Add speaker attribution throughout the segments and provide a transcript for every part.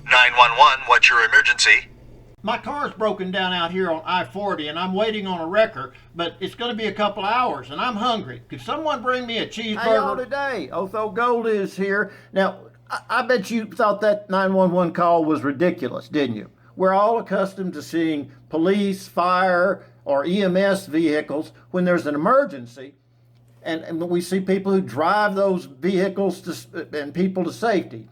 Speaker 1: 911, what's your emergency?
Speaker 2: My car's broken down out here on I-40 and I'm waiting on a wrecker, but it's going to be a couple hours and I'm hungry. Could someone bring me a cheeseburger?
Speaker 3: How y'all today? Otho Gold is here. Now, I bet you thought that 911 call was ridiculous, didn't you? We're all accustomed to seeing police, fire, or EMS vehicles when there's an emergency. And we see people who drive those vehicles and people to safety.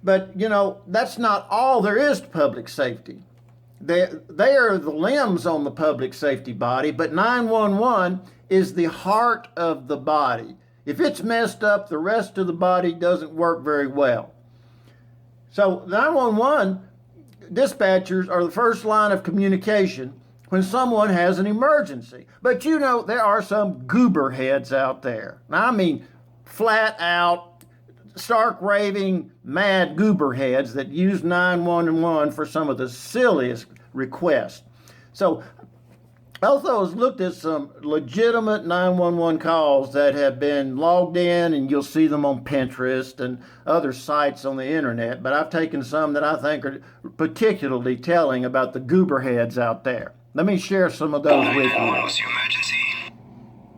Speaker 3: But, you know, that's not all there is to public safety. They are the limbs on the public safety body, but 911 is the heart of the body. If it's messed up, the rest of the body doesn't work very well. So 911 dispatchers are the first line of communication when someone has an emergency. But you know, there are some gooberheads out there. Now, I mean flat out, stark raving, mad gooberheads that use 911 for some of the silliest requests. So Otho has looked at some legitimate 911 calls that have been logged in, and you'll see them on Pinterest and other sites on the internet, but I've taken some that I think are particularly telling about the gooberheads out there. Let me share some of those with you.
Speaker 1: What's your emergency?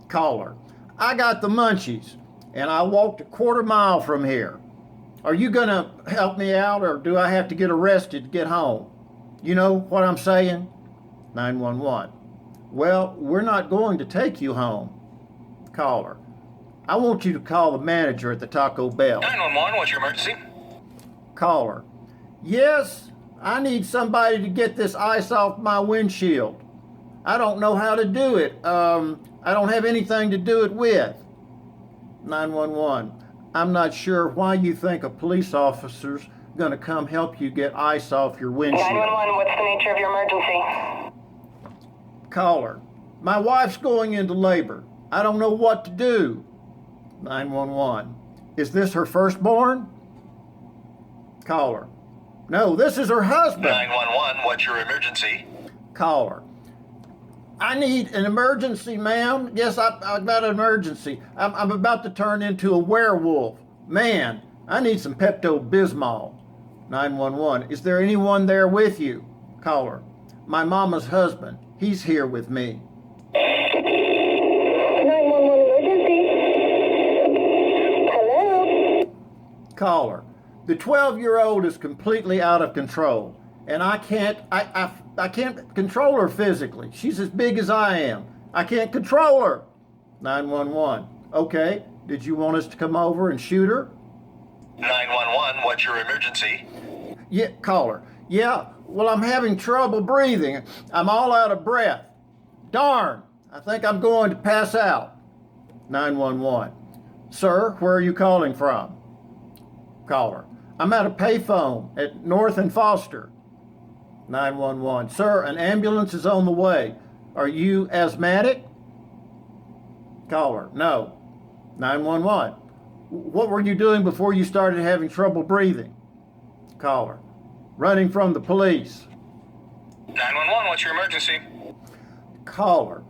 Speaker 3: Caller, I got the munchies, and I walked a quarter mile from here. Are you going to help me out, or do I have to get arrested to get home? You know what I'm saying? 911. Well, we're not going to take you home. Caller, I want you to call the manager at the Taco Bell.
Speaker 1: 911, what's your emergency?
Speaker 3: Caller, yes, I need somebody to get this ice off my windshield. I don't know how to do it. I don't have anything to do it with. 911, I'm not sure why you think a police officer's going to come help you get ice off your windshield.
Speaker 4: 911, what's the nature of your emergency?
Speaker 3: Caller, my wife's going into labor. I don't know what to do. 911, is this her firstborn? Caller, no, this is her husband.
Speaker 1: 911, what's your emergency?
Speaker 3: Caller, I need an emergency, ma'am. Yes, I've got an emergency. I'm about to turn into a werewolf. Man, I need some Pepto-Bismol. 911, is there anyone there with you? Caller, my mama's husband. He's here with me.
Speaker 4: 911 emergency. Hello?
Speaker 3: Caller, the 12-year-old is completely out of control, and I can't control her physically. She's as big as I am. I can't control her. 911, okay, did you want us to come over and shoot her?
Speaker 1: 911, what's your emergency?
Speaker 3: Yeah, caller, yeah, well, I'm having trouble breathing. I'm all out of breath. Darn, I think I'm going to pass out. 911, sir, where are you calling from? Caller, I'm at a payphone at North and Foster. 911, sir, an ambulance is on the way. Are you asthmatic? Caller, no. 911, what were you doing before you started having trouble breathing? Caller, running from the police.
Speaker 1: 911, what's your emergency?
Speaker 3: Caller,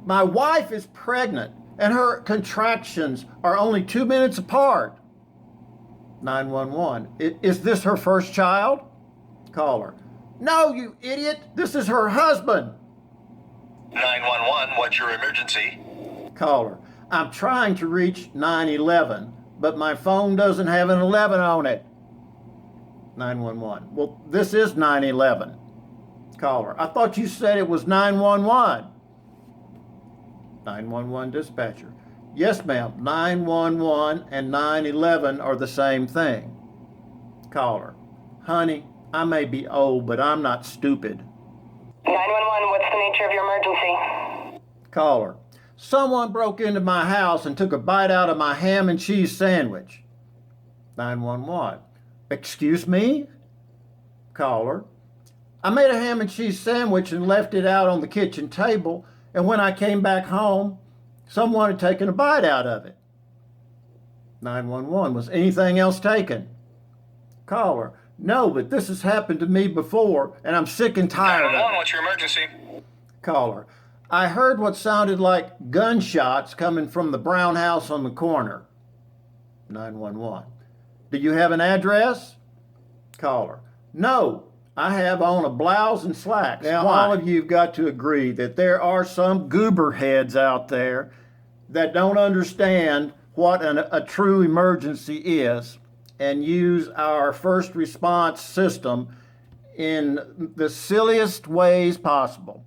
Speaker 3: my wife is pregnant and her contractions are only 2 minutes apart. 911, is this her first child? Caller, no, you idiot, this is her husband.
Speaker 1: 911, what's your emergency?
Speaker 3: Caller, I'm trying to reach 911, but my phone doesn't have an 11 on it. 911, well, this is 911. Caller, I thought you said it was 911. 911 dispatcher, yes, ma'am, 911 and 911 are the same thing. Caller, honey, I may be old, but I'm not stupid.
Speaker 4: 911, what's the nature of your emergency?
Speaker 3: Caller, someone broke into my house and took a bite out of my ham and cheese sandwich. 911, excuse me? Caller, I made a ham and cheese sandwich and left it out on the kitchen table, and when I came back home, someone had taken a bite out of it. 911, was anything else taken? Caller, no, but this has happened to me before, and I'm sick and tired of
Speaker 1: 911,
Speaker 3: it.
Speaker 1: what's your emergency?
Speaker 3: Caller, I heard what sounded like gunshots coming from the brown house on the corner. 911, Do you have an address? Caller. No, I have on a blouse and slacks. Now, all of you've got to agree that there are some goober heads out there that don't understand what a true emergency is and use our first response system in the silliest ways possible.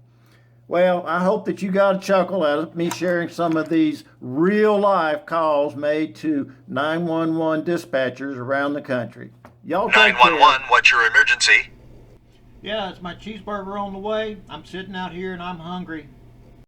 Speaker 3: Well, I hope that you got a chuckle out of me sharing some of these real-life calls made to 911 dispatchers around the country. Y'all take care.
Speaker 1: 911, what's your emergency?
Speaker 2: Yeah, it's my cheeseburger on the way. I'm sitting out here and I'm hungry.